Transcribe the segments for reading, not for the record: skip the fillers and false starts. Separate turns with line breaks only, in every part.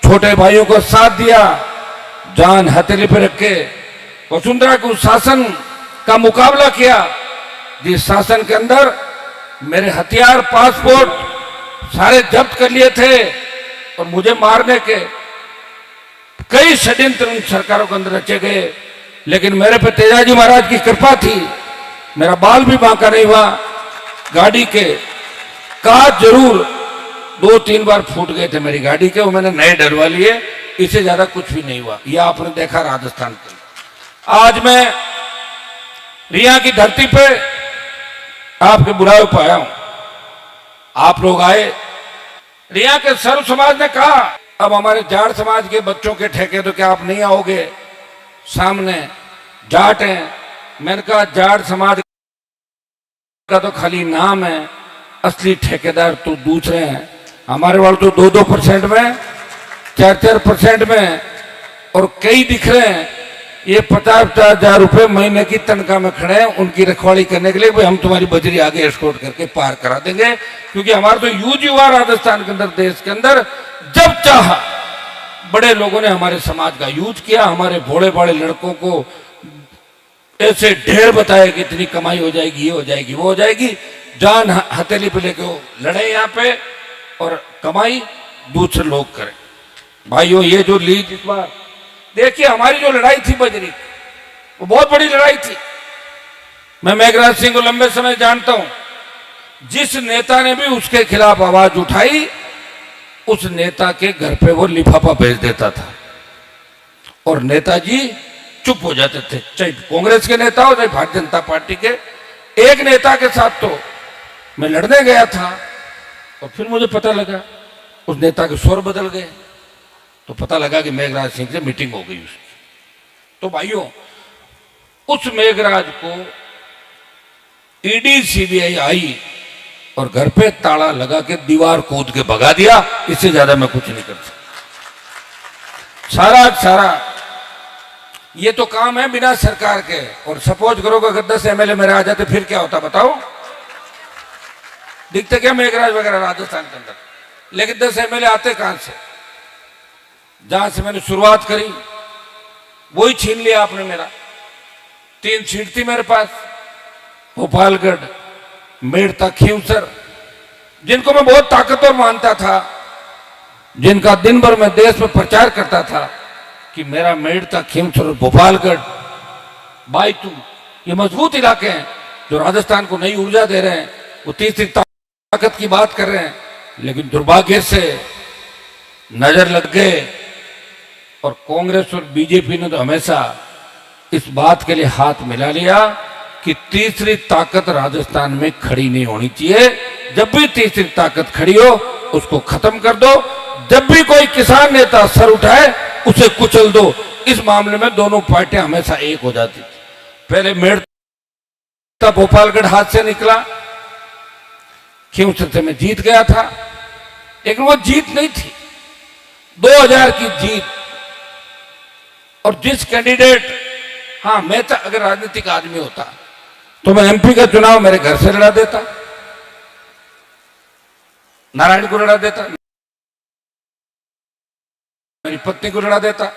छोटे भाइयों को साथ दिया, जान हथेली पे रख के वसुंधरा के उस शासन का मुकाबला किया जिस शासन के अंदर मेरे हथियार, पासपोर्ट सारे जब्त कर लिए थे और मुझे मारने के कई षड्यंत्र उन सरकारों के अंदर रचे गए। लेकिन मेरे पे तेजाजी महाराज की कृपा थी, मेरा बाल भी बांका नहीं हुआ। गाड़ी के कांच जरूर 2-3 बार फूट गए थे मेरी गाड़ी के, वो मैंने नए डलवा लिए, इससे ज्यादा कुछ भी नहीं हुआ। यह आपने देखा राजस्थान के। आज मैं रिया की धरती पे आपके बुलावे पे आया हूं, आप लोग आए। रिया के सर्व समाज ने कहा अब हमारे जाट समाज के बच्चों के ठेके तो क्या आप नहीं आओगे, सामने जाट हैं। मैंने कहा जाट समाज का तो खाली नाम है, असली ठेकेदार तो दूसरे हैं। हमारे वाले तो 2-2% में, 4-4% में, और कई दिख रहे हैं ये 50-50 हजार रुपए महीने की तनख्वाह में खड़े हैं उनकी रखवाली करने के लिए। भाई हम तुम्हारी बजरी आगे एस्कॉर्ट करके पार करा देंगे, क्योंकि हमारा तो यूज हुआ राजस्थान के अंदर, देश के अंदर। जब चाहा बड़े लोगों ने हमारे समाज का यूज किया, हमारे भोले भाले लड़कों को ऐसे ढेर बताया कि इतनी कमाई हो जाएगी, ये हो जाएगी, वो हो जाएगी। जान हथेली पे लेके वो लड़े यहाँ पे और कमाई दूसरे लोग करें। भाइयों ये जो लीड इस बार देखिए, हमारी जो लड़ाई थी बजरी, वो बहुत बड़ी लड़ाई थी। मैं मेघराज सिंह को लंबे समय जानता हूं। जिस नेता ने भी उसके खिलाफ आवाज उठाई, उस नेता के घर पे वो लिफाफा भेज देता था और नेताजी चुप हो जाते थे, चाहे कांग्रेस के नेता हो चाहे भारतीय जनता पार्टी के। एक नेता के साथ तो मैं लड़ने गया था और फिर मुझे पता लगा उस नेता के स्वर बदल गए, तो पता लगा कि मेघराज सिंह से मीटिंग हो गई उसकी। तो भाइयों उस मेघराज को ईडी सीबीआई आई और घर पे ताला लगा के दीवार कूद के भगा दिया। इससे ज्यादा मैं कुछ नहीं कर सकता। सारा ये तो काम है बिना सरकार के। और सपोज करो अगर 10 एमएलए मेरे आ जाते फिर क्या होता बताओ? दिखते क्या मेघराज वगैरह राजस्थान के अंदर? लेकिन 10 एमएलए आते कहां से? जहां से मैंने शुरुआत करी वही छीन लिया आपने मेरा। 3 सीट थी मेरे पास, भोपालगढ़, मेड़ता, खींवसर, जिनको मैं बहुत ताकतवर मानता था, जिनका दिन भर मैं देश में प्रचार करता था कि मेरा मेड़ता, खींवसर और भोपालगढ़, बायतू, ये मजबूत इलाके हैं जो राजस्थान को नई ऊर्जा दे रहे हैं। वो तीसरी ताकत की बात कर रहे हैं, लेकिन दुर्भाग्य से नजर लग गए और कांग्रेस और बीजेपी ने तो हमेशा इस बात के लिए हाथ मिला लिया कि तीसरी ताकत राजस्थान में खड़ी नहीं होनी चाहिए। जब भी तीसरी ताकत खड़ी हो उसको खत्म कर दो। जब भी कोई किसान नेता सर उठाए उसे कुचल दो। इस मामले में दोनों पार्टियां हमेशा एक हो जाती थी। पहले मेड़ता भोपालगढ़ हाथ से निकला, खींवसर से मैं जीत गया था, लेकिन वो जीत नहीं थी, 2000 की जीत। और जिस कैंडिडेट, हाँ मैं तो अगर राजनीतिक आदमी होता तो मैं एमपी का चुनाव मेरे घर से लड़ा देता, नारायण को लड़ा देता, मेरी पत्नी को लड़ा देता।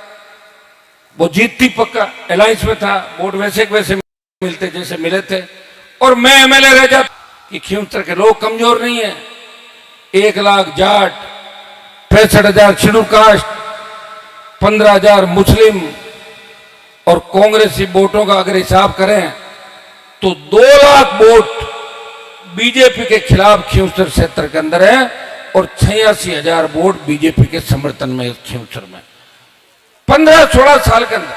वो जीतती पक्का, अलायंस में था, वोट वैसे मिलते जैसे मिले थे। और मैं एमएलए रह जाता कि खींवसर के लोग कमजोर नहीं है, 1 लाख जाट, 65,000 शेड्यूल कास्ट, 15,000 मुस्लिम और कांग्रेसी वोटों का अगर हिसाब करें तो 2 लाख वोट बीजेपी के खिलाफ खींवसर क्षेत्र के अंदर है और 86,000 वोट बीजेपी के समर्थन में खींवसर में। 15-16 साल के अंदर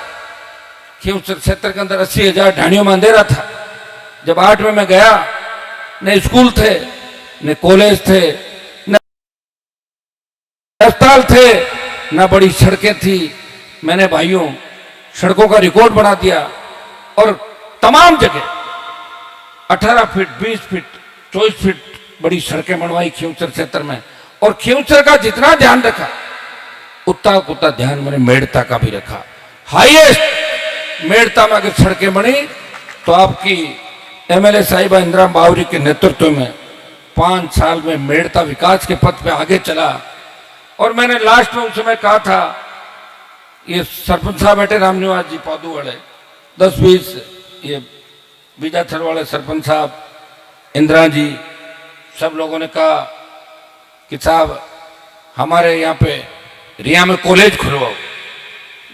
खींवसर क्षेत्र के अंदर 80,000 ढाणियों में अंधेरा था। जब 8 में गया, न स्कूल थे, न कॉलेज थे, न अस्पताल थे, न बड़ी सड़कें थी। मैंने भाइयों सड़कों का रिकॉर्ड बना दिया और तमाम जगह 18 फीट, 20 फीट, 24 फीट बड़ी सड़कें बनवाई खींवसर क्षेत्र में। और खींवसर का जितना ध्यान रखा उतना ध्यान मैंने मेड़ता का भी रखा। हाईएस्ट मेड़ता में अगर सड़कें बनी तो आपकी एमएलए साहिबा इंदिरा बावरी के नेतृत्व में 5 साल में मेड़ता विकास के पथ पे आगे चला। और मैंने लास्ट में उस समय कहा था, ये सरपंच साहब बैठे रामनिवास जी पौधू वाले 10-20, ये बीजाथल वाले सरपंच साहब, इंदिरा जी, सब लोगों ने कहा कि साहब हमारे यहाँ पे रिया में कॉलेज खुलवाओ।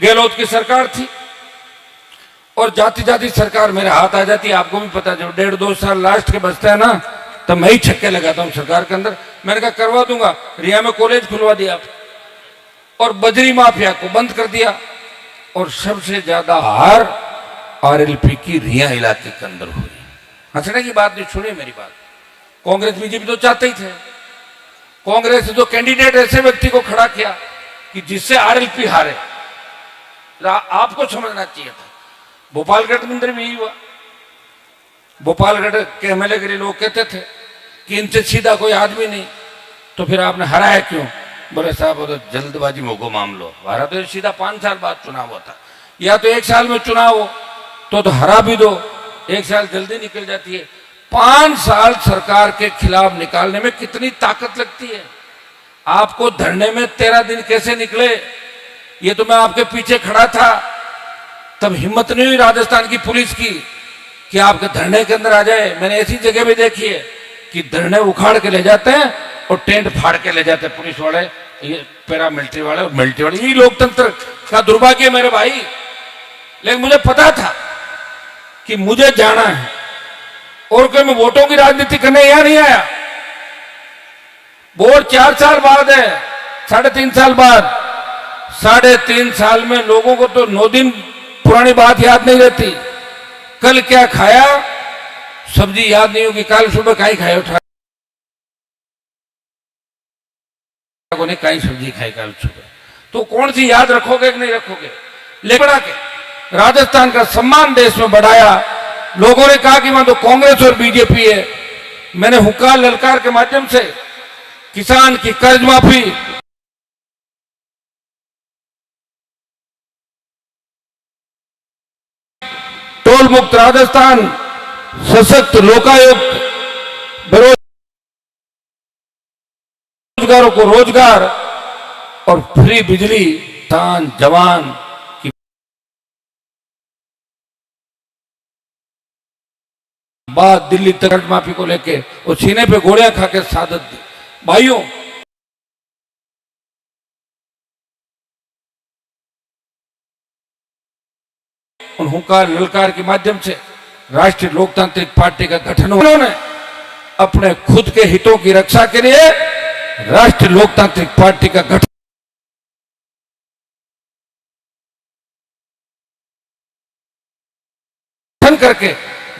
गहलोत की सरकार थी और जाती जाती सरकार मेरे हाथ आ जाती। आपको भी पता, जब 1.5-2 साल लास्ट के बचते हैं ना, तब मैं ही छक्के लगाता हूँ सरकार के अंदर। मैंने कहा करवा दूंगा, रिया में कॉलेज खुलवा दिया और बजरी माफिया को बंद कर दिया। और सबसे ज्यादा हार आरएलपी की रिया इलाके के अंदर हुई। हंसने की बात नहीं, सुनिए मेरी बात। कांग्रेस बीजेपी तो चाहते ही थे। कांग्रेस ने जो कैंडिडेट ऐसे व्यक्ति को खड़ा किया कि जिससे आरएलपी हारे, आपको समझना चाहिए था। भोपाल गठबंधन में यही हुआ। भोपालगढ़ के एमएलए के लिए लोग कहते थे कि इनसे सीधा कोई आदमी नहीं, तो फिर आपने हराया क्यों? बोले साहब वो तो जल्दबाजी में को मामलो हरा, तो सीधा 5 साल बाद चुनाव होता, या तो 1 साल में चुनाव हो तो हरा भी दो, 1 साल जल्दी निकल जाती है। 5 साल सरकार के खिलाफ निकालने में कितनी ताकत लगती है। आपको धरने में 13 दिन कैसे निकले, ये तो मैं आपके पीछे खड़ा था, तब हिम्मत नहीं हुई राजस्थान की पुलिस की कि आपके धरने के अंदर आ जाए। मैंने ऐसी जगह भी देखी है कि धरने उखाड़ के ले जाते हैं और टेंट फाड़ के ले जाते हैं पुलिस वाले, ये पैरामिलिट्री वाले और मिलिट्री वाले। ये लोकतंत्र का दुर्भाग्य है मेरे भाई। लेकिन मुझे पता था कि मुझे जाना है और कोई मैं वोटों की राजनीति करने यहां नहीं आया। वोट 4 साल बाद है, 3.5 साल बाद। 3.5 साल में लोगों को तो 9 दिन पुरानी बात याद नहीं रहती। कल क्या खाया सब्जी याद नहीं होगी, कल सुबह काई खाया उठा ने काई सब्जी खाई कल सुबह, तो कौन सी याद रखोगे कि नहीं रखोगे? लेकिन के राजस्थान का सम्मान देश में बढ़ाया। लोगों ने कहा कि वहां तो कांग्रेस और बीजेपी है। मैंने हुक्का ललकार के माध्यम से किसान की कर्ज माफी, टोल मुक्त राजस्थान, सशक्त लोकायुक्त, बेरोजगारों को रोजगार और फ्री बिजली, तान जवान की बात दिल्ली तक कर्ज माफी को लेके वो सीने पे गोलियां खा के सादत दी। भाइयों, उन हुंकार ललकार के माध्यम से राष्ट्रीय लोकतांत्रिक पार्टी का गठन, उन्होंने अपने खुद के हितों की रक्षा के लिए राष्ट्रीय लोकतांत्रिक पार्टी का गठन करके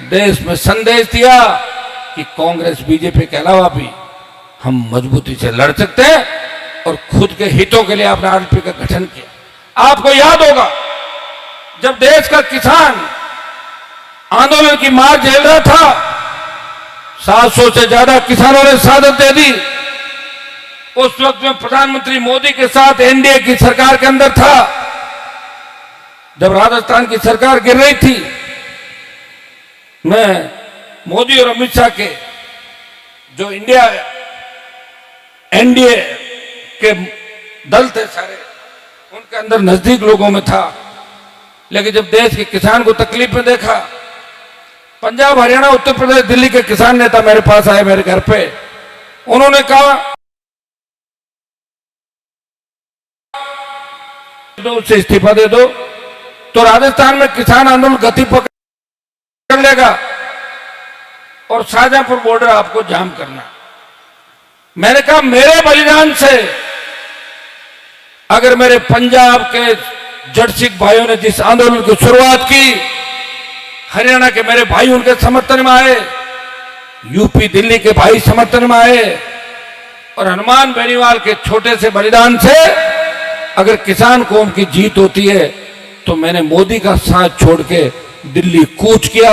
देश में संदेश दिया कि कांग्रेस बीजेपी के अलावा भी हम मजबूती से लड़ सकते हैं, और खुद के हितों के लिए आपने आरएलपी का गठन किया। आपको याद होगा जब देश का किसान आंदोलन की मार झेल रहा था, 700 से ज्यादा किसानों ने शहादत दे दी। उस वक्त में प्रधानमंत्री मोदी के साथ एनडीए की सरकार के अंदर था। जब राजस्थान की सरकार गिर रही थी, मैं मोदी और अमित शाह के जो इंडिया एनडीए के दल थे सारे, उनके अंदर नजदीक लोगों में था। लेकिन जब देश के किसान को तकलीफ में देखा, पंजाब, हरियाणा, उत्तर प्रदेश, दिल्ली के किसान नेता मेरे पास आए, मेरे घर पे, उन्होंने कहा दो, उससे इस्तीफा दे दो तो राजस्थान में किसान आंदोलन गति पकड़ लेगा और शाहजहांपुर बॉर्डर आपको जाम करना। मैंने कहा मेरे बलिदान से अगर मेरे पंजाब के जट सिख भाइयों ने जिस आंदोलन की शुरुआत की, हरियाणा के मेरे भाई उनके समर्थन में आए, यूपी दिल्ली के भाई समर्थन में आए, और हनुमान बेनीवाल के छोटे से बलिदान से अगर किसान कौम की जीत होती है, तो मैंने मोदी का साथ छोड़ के दिल्ली कूच किया।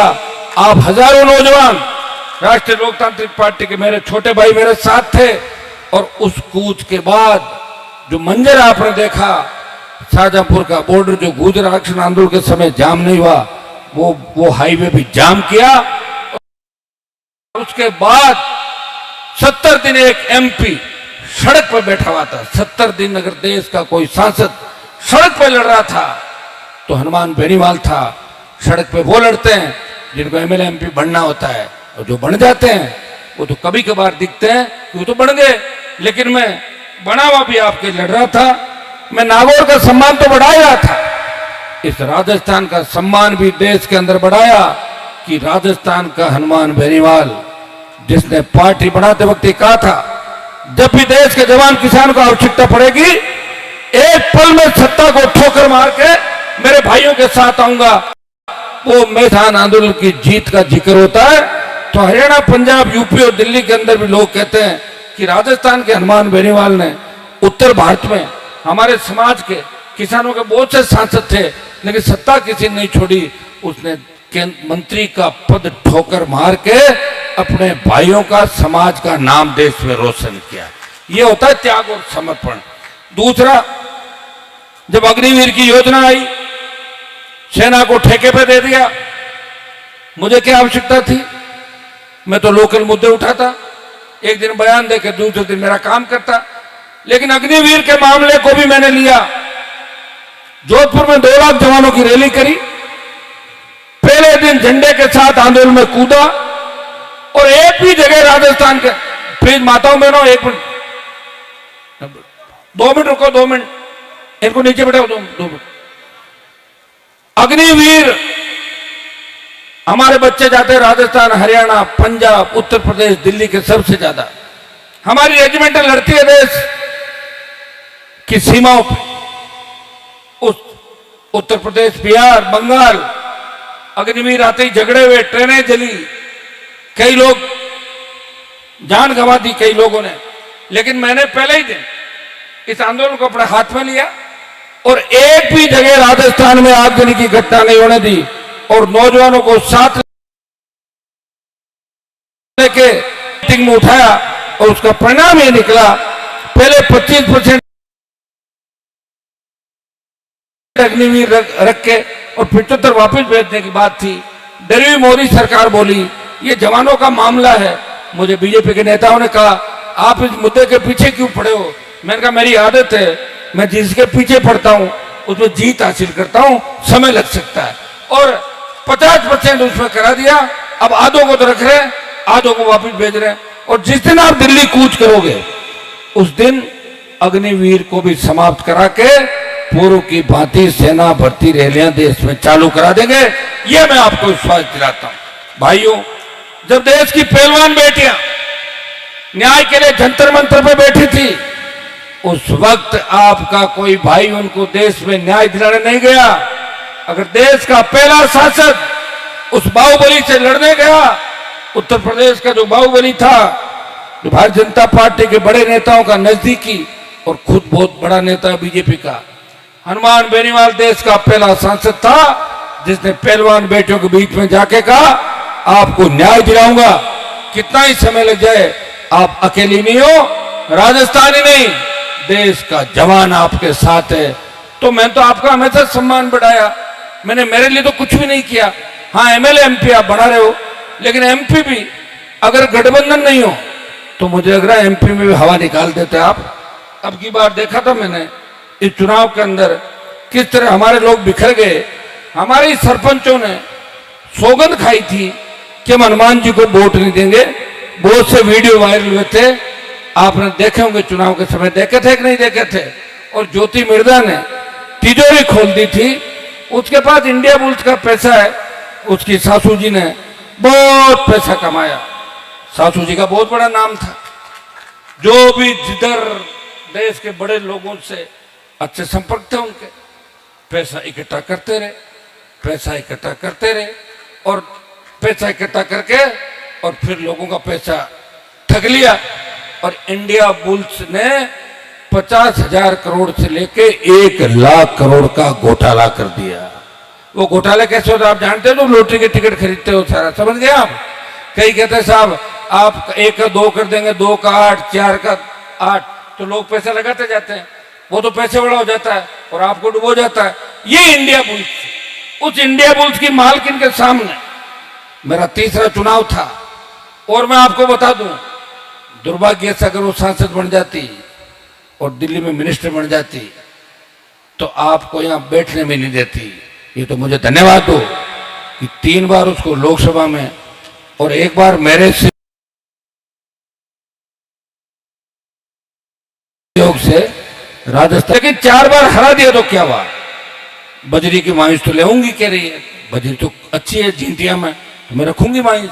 आप हजारों नौजवान राष्ट्रीय लोकतांत्रिक पार्टी के मेरे छोटे भाई मेरे साथ थे, और उस कूच के बाद जो मंजर आपने देखा, शाहजहांपुर का बॉर्डर जो गुर्जर आरक्षण आंदोलन के समय जाम नहीं हुआ, वो हाईवे भी जाम किया। उसके बाद 70 दिन एक एमपी सड़क पर बैठा हुआ था। 70 दिन अगर देश का कोई सांसद सड़क पर लड़ रहा था तो हनुमान बेनीवाल था। सड़क पे वो लड़ते हैं जिनको एमएलए एमपी बनना होता है, और जो बन जाते हैं वो तो कभी कभार दिखते हैं कि वो तो बन गए। लेकिन मैं बना हुआ भी आपके लड़ रहा था। मैं नागौर का सम्मान तो बढ़ाया था, इस राजस्थान का सम्मान भी देश के अंदर बढ़ाया कि राजस्थान का हनुमान बेनीवाल, जिसने पार्टी बनाते वक्त ये कहा था जब भी देश के जवान किसान को आवश्यकता पड़ेगी एक पल में सत्ता को ठोकर मार के मेरे भाइयों के साथ आऊंगा। वो मैदान आंदोलन की जीत का जिक्र होता है तो हरियाणा, पंजाब, यूपी और दिल्ली के अंदर भी लोग कहते हैं कि राजस्थान के हनुमान बेनीवाल ने उत्तर भारत में हमारे समाज के किसानों के बहुत से सांसद थे लेकिन सत्ता किसी ने नहीं छोड़ी। उसने मंत्री का पद ठोकर मार के अपने भाइयों का, समाज का नाम देश में रोशन किया। ये होता है त्याग और समर्पण। दूसरा, जब अग्निवीर की योजना आई, सेना को ठेके पे दे दिया। मुझे क्या आवश्यकता थी? मैं तो लोकल मुद्दे उठाता, एक दिन बयान देकर दूसरे दिन मेरा काम करता। लेकिन अग्निवीर के मामले को भी मैंने लिया। जोधपुर में 2 लाख जवानों की रैली करी, पहले दिन झंडे के साथ आंदोलन में कूदा और एक भी जगह राजस्थान के, प्लीज माताओं बहनों 1 मिनट, 2 मिनट रुको, 2 मिनट, इनको नीचे बैठाओ 2 मिनट। अग्निवीर हमारे बच्चे जाते हैं राजस्थान, हरियाणा, पंजाब, उत्तर प्रदेश, दिल्ली के सबसे ज्यादा। हमारी रेजिमेंटें लड़ती है देश की सीमाओं पर, उस उत्तर प्रदेश, बिहार, बंगाल। अग्निवीर आते ही झगड़े हुए, ट्रेनें जली, कई लोग जान गंवा दी कई लोगों ने। लेकिन मैंने पहले ही दिन इस आंदोलन को अपने हाथ में लिया और एक भी जगह राजस्थान में आगजनी की घटना नहीं होने दी और नौजवानों को साथ लेके मीटिंग में उठाया और उसका परिणाम ये निकला, पहले 25% अग्निवीर रख के और 75 वापस भेजने की बात थी। डरी हुई मोदी सरकार बोली ये जवानों का मामला है। मुझे बीजेपी के नेताओं ने कहा आप इस मुद्दे के पीछे क्यों पड़े हो? मैंने कहा मेरी आदत है, मैं जिसके पीछे पड़ता हूं उसमें जीत हासिल करता हूं, समय लग सकता है। और 50% उसमें करा दिया। अब आधों को तो रख रहे हैं, आधों को वापस भेज रहे हैं। और जिस दिन आप दिल्ली कूच करोगे उस दिन अग्निवीर को भी समाप्त करा के पूर्व की भांति सेना भर्ती रैलियां देश में चालू करा देंगे। यह मैं आपको विश्वास दिलाता हूं। भाइयों, जब देश की पहलवान बेटियां न्याय के लिए जंतर मंतर पे बैठी थी उस वक्त आपका कोई भाई उनको देश में न्याय दिलाने नहीं गया। अगर देश का पहला शासक उस बाहुबली से लड़ने गया, उत्तर प्रदेश का जो बाहुबली था, जो भारतीय जनता पार्टी के बड़े नेताओं का नजदीकी और खुद बहुत बड़ा नेता बीजेपी का, हनुमान बेनीवाल देश का पहला सांसद था जिसने पहलवान बेटियों के बीच में जाके कहा आपको न्याय दिलाऊंगा, कितना ही समय लग जाए, आप अकेली नहीं हो, राजस्थान ही नहीं देश का जवान आपके साथ है। तो मैं तो आपका हमेशा सम्मान बढ़ाया। मैंने मेरे लिए तो कुछ भी नहीं किया। हाँ, एमएलए एमपी आप बना रहे हो, लेकिन एमपी भी अगर गठबंधन नहीं हो तो मुझे लग रहा है एमपी में भी हवा निकाल देते आप। अब की बार देखा था मैंने इस चुनाव के अंदर किस तरह हमारे लोग बिखर गए। हमारे सरपंचों ने सौगंध खाई थी कि हम हनुमान जी को वोट नहीं देंगे। बहुत से वीडियो वायरल हुए थे, आपने देखे होंगे, चुनाव के समय देखे थे कि नहीं देखे थे। और ज्योति मिर्धा ने तिजोरी खोल दी थी, उसके पास इंडिया बुल्स का पैसा है, उसकी सासू जी ने बहुत पैसा कमाया। सासू जी का बहुत बड़ा नाम था। जो भी जिधर देश के बड़े लोगों से अच्छे संपर्क थे उनके, पैसा इकट्ठा करते रहे, पैसा इकट्ठा करते रहे और पैसा इकट्ठा करके और फिर लोगों का पैसा ठग लिया। और इंडिया बुल्स ने 50,000 करोड़ से लेके 1 लाख करोड़ का घोटाला कर दिया। वो घोटाले कैसे होता आप जानते हो? तो लॉटरी के टिकट खरीदते हो, सारा समझ गए आप। कई कहते हैं साहब आप 1 का 2 कर देंगे, 2 का 8, 4 का 8, तो लोग पैसे लगाते जाते हैं, वो तो पैसे वाला हो जाता है और आपको डुबो जाता है। ये इंडिया बुल्स, उस इंडिया बुल्स की मालकिन के सामने मेरा तीसरा चुनाव था। और मैं आपको बता दूं, दुर्भाग्य से अगर वो सांसद बन जाती और दिल्ली में मिनिस्टर बन जाती तो आपको यहां बैठने में नहीं देती। ये तो मुझे धन्यवाद दो कि 3 बार उसको लोकसभा में और 1 बार मेरे सहयोग से राजस्थान, लेकिन 4 बार हरा दिया तो क्या हुआ? बजरी की मायूस तो ले आऊंगी कह रही है, बजरी तो अच्छी है झींटिया में, तो मैं रखूंगी मायूस।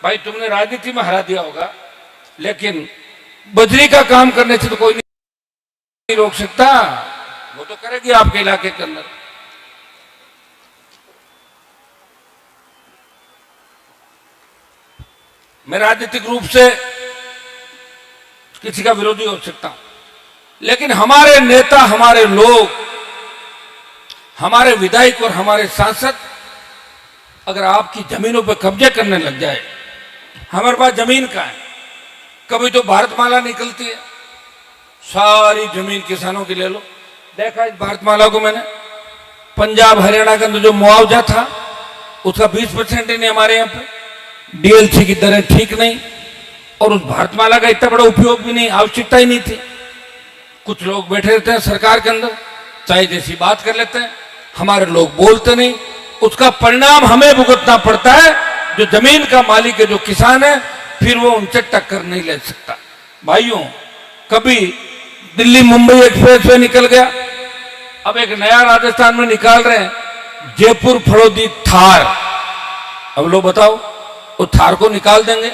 भाई तुमने राजनीति में हरा दिया होगा, लेकिन बजरी का काम करने से तो कोई नहीं रोक सकता, वो तो करेगी आपके इलाके के अंदर। मैं राजनीतिक रूप से किसी का विरोधी हो सकता हूं, लेकिन हमारे नेता, हमारे लोग, हमारे विधायक और हमारे सांसद अगर आपकी जमीनों पर कब्जे करने लग जाए, हमारे पास जमीन का है, कभी तो भारतमाला निकलती है, सारी जमीन किसानों की ले लो। देखा इस भारतमाला को मैंने, पंजाब हरियाणा के अंदर जो मुआवजा था उसका 20% ही नहीं हमारे यहाँ पे, डीएलसी की दरें ठीक नहीं, और उस भारतमाला का इतना बड़ा उपयोग भी नहीं, आवश्यकता ही नहीं थी। कुछ लोग बैठे रहते हैं सरकार के अंदर, चाहे जैसी बात कर लेते हैं, हमारे लोग बोलते नहीं, उसका परिणाम हमें भुगतना पड़ता है। जो जमीन का मालिक है, जो किसान है, फिर वो उनसे टक्कर नहीं ले सकता। भाइयों, कभी दिल्ली मुंबई एक्सप्रेसवे निकल गया, अब एक नया राजस्थान में निकाल रहे हैं, जयपुर फड़ौदी थार। अब लोग बताओ, वो थार को निकाल देंगे,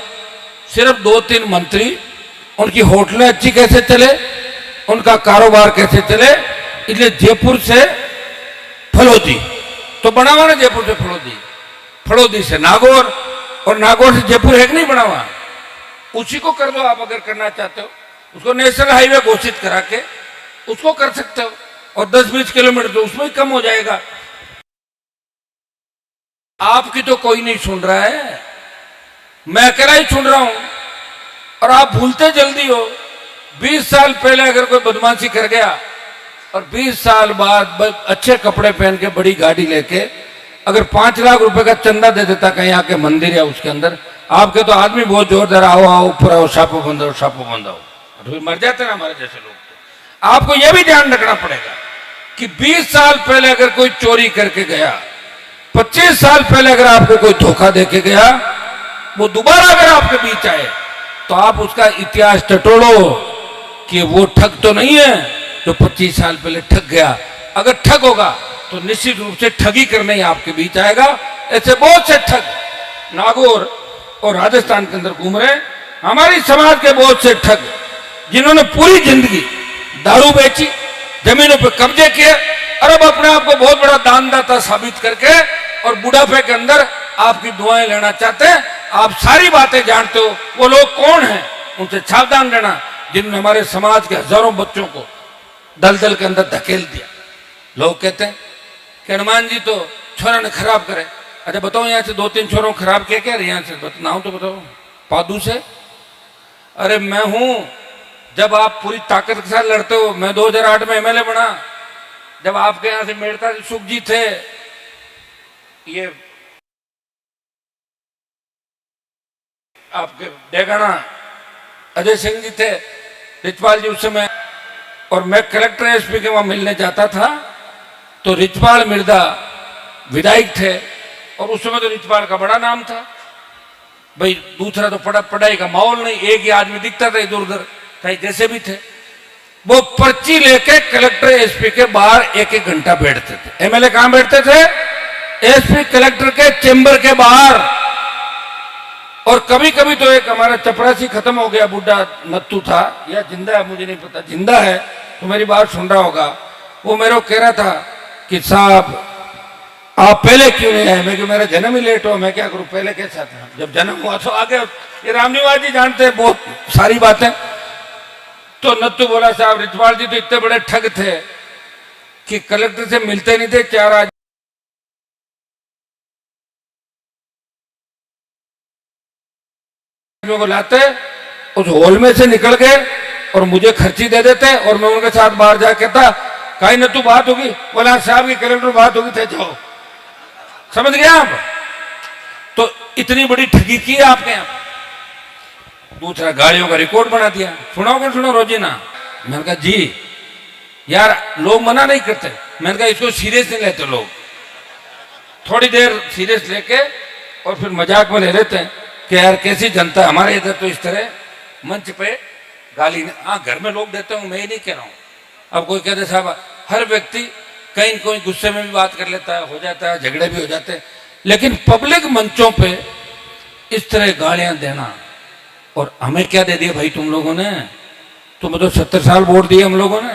सिर्फ 2-3 मंत्री, उनकी होटलें अच्छी कैसे चले, उनका कारोबार कैसे चले, इसलिए जयपुर से फलौदी तो बना हुआ ना, जयपुर से फलौदी, फलौदी से नागौर, और नागौर से जयपुर है कि नहीं बना हुआ, उसी को कर दो आप अगर करना चाहते हो। उसको नेशनल हाईवे घोषित करा के उसको कर सकते हो, और 10-20 किलोमीटर तो उसमें ही कम हो जाएगा। आपकी तो कोई नहीं सुन रहा है, मैं अकेला ही सुन रहा हूं, और आप भूलते जल्दी हो। 20 साल पहले अगर कोई बदमाशी कर गया और 20 साल बाद अच्छे कपड़े पहन के बड़ी गाड़ी लेके अगर 5 लाख रुपए का चंदा दे देता कहीं आके मंदिर या उसके अंदर, आपके तो आदमी बहुत जोरदार, आओ आओ ऊपर आओ, छापो बंदाओ, छापो बंदाओ, तो मर जाते ना हमारे जैसे लोग। तो आपको यह भी ध्यान रखना पड़ेगा कि 20 साल पहले अगर कोई चोरी करके गया, 25 साल पहले अगर आपको कोई धोखा देके गया, वो दोबारा अगर आपके बीच आए तो आप उसका इतिहास टटोलो कि वो ठग तो नहीं है जो 25 साल पहले ठग गया। अगर ठग होगा तो निश्चित रूप से ठगी करने ही आपके बीच आएगा। ऐसे बहुत से ठग नागौर और राजस्थान के अंदर घूम रहे, हमारी समाज के बहुत से ठग जिन्होंने पूरी जिंदगी दारू बेची, जमीनों पर कब्जे किए, और अब अपने आप को बहुत बड़ा दानदाता साबित करके और बुढ़ापे के अंदर आपकी दुआएं लेना चाहते हैं। आप सारी बातें जानते हो, वो लोग कौन हैं, उनसे सावधान रहना, जिन्होंने हमारे समाज के हजारों बच्चों को दलदल के अंदर धकेल दिया। लोग कहते हैं कि हनुमान जी तो छोरा ने खराब करे। अच्छा बताओ, यहाँ से 2-3 छोरों खराब किया क्या? यहाँ से नाम तो बताओ। पादू से? अरे मैं हूं, जब आप पूरी ताकत के साथ लड़ते हो। मैं 2008 में एमएलए बना, जब आपके यहां से मेड़ता सुख जी थे, ये आपके डेगाना अजय सिंह जी थे, रिचपाल जी उस समय, और मैं कलेक्टर एसपी के वहां मिलने जाता था तो रिचपाल मिर्दा विधायक थे, और उस समय तो रिचपाल का बड़ा नाम था भाई। दूसरा तो पढ़ाई का माहौल नहीं, एक ही आदमी दिखता था इधर उधर, चाहे जैसे भी थे। वो पर्ची लेके कलेक्टर एसपी के बाहर 1-1 घंटा बैठते थे। एमएलए कहां बैठते थे? एसपी कलेक्टर के चेंबर के बाहर। और कभी कभी तो एक हमारा चपरासी खत्म हो गया, बुढ़ा नत्तू था, या जिंदा है मुझे नहीं पता, जिंदा है तो मेरी बात सुन रहा होगा, वो मेरे को कह रहा था कि साहब आप पहले क्यों नहीं आए? मैं कि मेरा जन्म ही लेट हो, मैं क्या करूं, पहले कैसा था, जब जन्म हुआ तो आगे। ये रामनिवास जी जानते हैं बहुत सारी बातें। तो नत्तू बोला साहब रिचपाल जी तो इतने बड़े ठग थे कि कलेक्टर से मिलते नहीं थे, 4 आदमियों को लाते, उस हॉल में से निकल गए और मुझे खर्ची दे देते, और मैं उनके साथ बाहर जाके कहता कहीं नत्तू बात होगी, बोला साहब की कलेक्टर बात होगी थे, जाओ। समझ गया आप? तो इतनी बड़ी ठगी की है आपके यहां। दूसरा गाड़ियों का रिकॉर्ड बना दिया। सुनाओगे सुनो रोजीना? मैंने कहा जी यार लोग मना नहीं करते। मैंने कहा इसको सीरियस नहीं लेते लोग, थोड़ी देर सीरियस लेके और फिर मजाक में ले लेते हैं कि यार कैसी जनता है हमारे इधर। तो इस तरह मंच पे गाली हाँ घर में लोग देते हूँ, मैं ही नहीं कह रहा हूँ। अब कोई कहते साहब हर व्यक्ति कहीं कोई गुस्से में भी बात कर लेता है, हो जाता है, झगड़े भी हो जाते हैं, लेकिन पब्लिक मंचों पे इस तरह गालियां देना। और हमें क्या दे दिया भाई तुम लोगों ने? तुम्हें तो 70 साल वोट दिए हम लोगों ने।